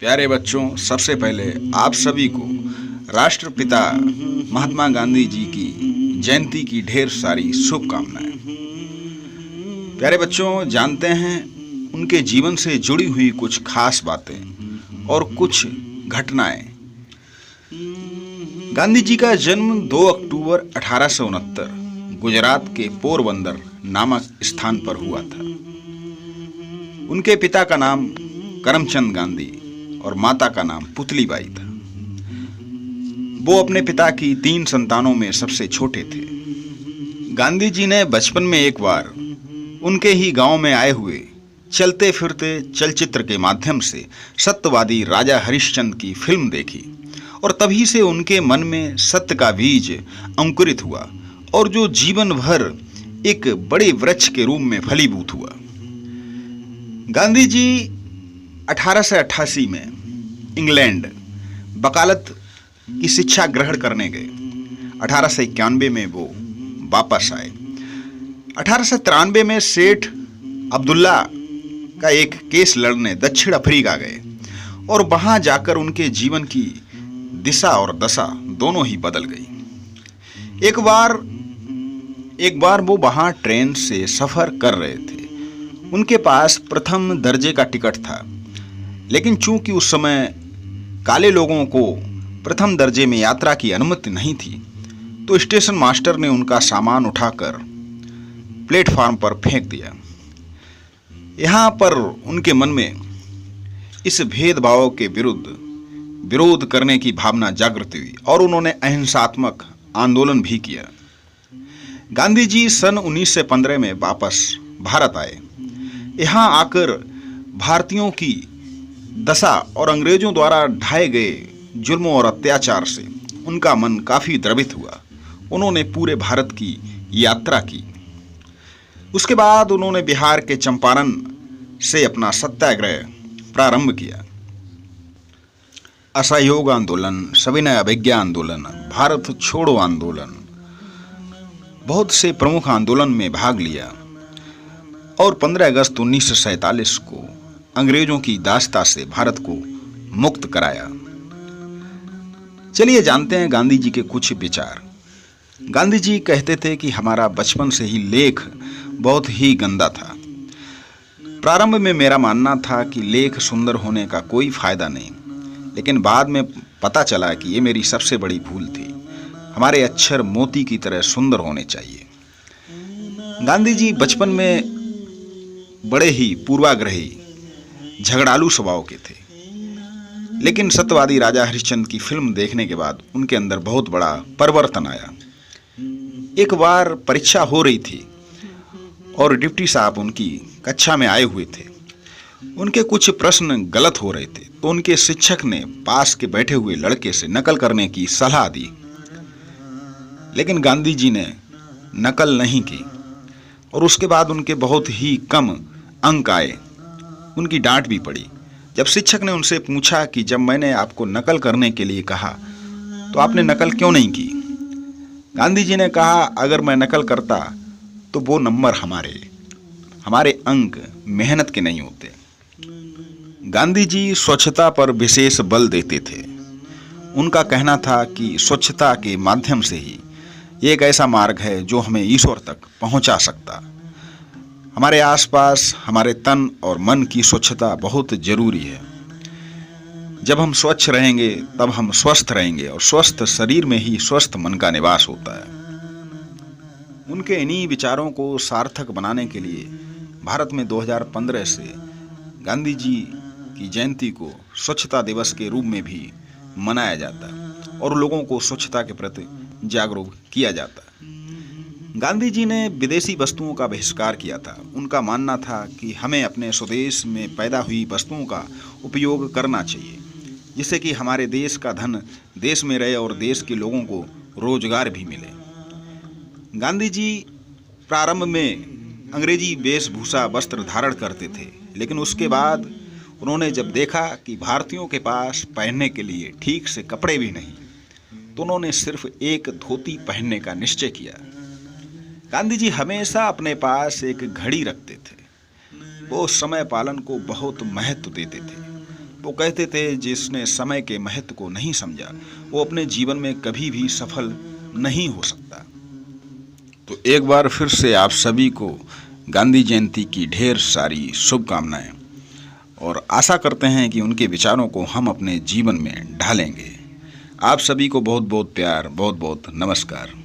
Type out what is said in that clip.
प्यारे बच्चों, सबसे पहले आप सभी को राष्ट्रपिता महात्मा गांधी जी की जयंती की ढेर सारी शुभकामनाएं। प्यारे बच्चों, जानते हैं उनके जीवन से जुड़ी हुई कुछ खास बातें और कुछ घटनाएं। गांधी जी का जन्म 2 अक्टूबर 1869 गुजरात के पोरबंदर नामक स्थान पर हुआ था। उनके पिता का नाम करमचंद गांधी और माता का नाम पुतलीबाई था। वो अपने पिता की 3 संतानों में सबसे छोटे थे। गांधी जी ने बचपन में एक बार उनके ही गांव में आए हुए चलते फिरते चलचित्र के माध्यम से सत्यवादी राजा हरिश्चंद्र की फिल्म देखी और तभी से उनके मन में सत्य का बीज अंकुरित हुआ और जो जीवन भर एक बड़े वृक्ष के रूप में फलीभूत हुआ। गांधी जी 1888 में इंग्लैंड वकालत की शिक्षा ग्रहण करने गए। 1891 में वो वापस आए। 1893 में सेठ अब्दुल्ला का एक केस लड़ने दक्षिण अफ्रीका गए और वहां जाकर उनके जीवन की दिशा और दशा दोनों ही बदल गई। एक बार वो वहां ट्रेन से सफर कर रहे थे। उनके पास प्रथम दर्जे का टिकट था, लेकिन चूंकि उस समय काले लोगों को प्रथम दर्जे में यात्रा की अनुमति नहीं थी, तो स्टेशन मास्टर ने उनका सामान उठाकर प्लेटफार्म पर फेंक दिया। यहाँ पर उनके मन में इस भेदभाव के विरोध करने की भावना जागृत हुई और उन्होंने अहिंसात्मक आंदोलन भी किया। गांधी जी सन 1915 में वापस भारत आए। यहाँ आकर भारतीयों की दशा और अंग्रेजों द्वारा ढाए गए जुल्मों और अत्याचार से उनका मन काफी द्रवित हुआ। उन्होंने पूरे भारत की यात्रा की। उसके बाद उन्होंने बिहार के चंपारण से अपना सत्याग्रह प्रारंभ किया। असहयोग आंदोलन, सविनय अवज्ञा आंदोलन, भारत छोड़ो आंदोलन, बहुत से प्रमुख आंदोलन में भाग लिया और 15 अगस्त 1947 को अंग्रेजों की दास्ता से भारत को मुक्त कराया। चलिए जानते हैं गांधी जी के कुछ विचार। गांधी जी कहते थे कि हमारा बचपन से ही लेख बहुत ही गंदा था। प्रारंभ में मेरा मानना था कि लेख सुंदर होने का कोई फायदा नहीं, लेकिन बाद में पता चला कि ये मेरी सबसे बड़ी भूल थी। हमारे अक्षर मोती की तरह सुंदर होने चाहिए। गांधी जी बचपन में बड़े ही पूर्वाग्रही, झगड़ालू स्वभाव के थे, लेकिन सत्यवादी राजा हरिश्चंद्र की फिल्म देखने के बाद उनके अंदर बहुत बड़ा परिवर्तन आया। एक बार परीक्षा हो रही थी और डिप्टी साहब उनकी कक्षा में आए हुए थे। उनके कुछ प्रश्न गलत हो रहे थे, तो उनके शिक्षक ने पास के बैठे हुए लड़के से नकल करने की सलाह दी, लेकिन गांधी जी ने नकल नहीं की और उसके बाद उनके बहुत ही कम अंक आए। उनकी डांट भी पड़ी। जब शिक्षक ने उनसे पूछा कि जब मैंने आपको नकल करने के लिए कहा तो आपने नकल क्यों नहीं की, गांधी जी ने कहा अगर मैं नकल करता तो वो नंबर हमारे अंक मेहनत के नहीं होते। गांधी जी स्वच्छता पर विशेष बल देते थे। उनका कहना था कि स्वच्छता के माध्यम से ही एक ऐसा मार्ग है जो हमें ईश्वर तक पहुंचा सकता। हमारे आसपास हमारे तन और मन की स्वच्छता बहुत जरूरी है। जब हम स्वच्छ रहेंगे तब हम स्वस्थ रहेंगे और स्वस्थ शरीर में ही स्वस्थ मन का निवास होता है। उनके इन्हीं विचारों को सार्थक बनाने के लिए भारत में 2015 से गांधी जी की जयंती को स्वच्छता दिवस के रूप में भी मनाया जाता है और लोगों को स्वच्छता के प्रति जागरूक किया जाता है। गांधी जी ने विदेशी वस्तुओं का बहिष्कार किया था। उनका मानना था कि हमें अपने स्वदेश में पैदा हुई वस्तुओं का उपयोग करना चाहिए, जिससे कि हमारे देश का धन देश में रहे और देश के लोगों को रोजगार भी मिले। गांधी जी प्रारंभ में अंग्रेजी वेशभूषा वस्त्र धारण करते थे, लेकिन उसके बाद उन्होंने जब देखा कि भारतीयों के पास पहनने के लिए ठीक से कपड़े भी नहीं, तो उन्होंने सिर्फ एक धोती पहनने का निश्चय किया। गांधी जी हमेशा अपने पास एक घड़ी रखते थे। वो समय पालन को बहुत महत्व देते थे। वो कहते थे जिसने समय के महत्व को नहीं समझा वो अपने जीवन में कभी भी सफल नहीं हो सकता। तो एक बार फिर से आप सभी को गांधी जयंती की ढेर सारी शुभकामनाएं और आशा करते हैं कि उनके विचारों को हम अपने जीवन में ढालेंगे। आप सभी को बहुत बहुत प्यार, बहुत बहुत नमस्कार।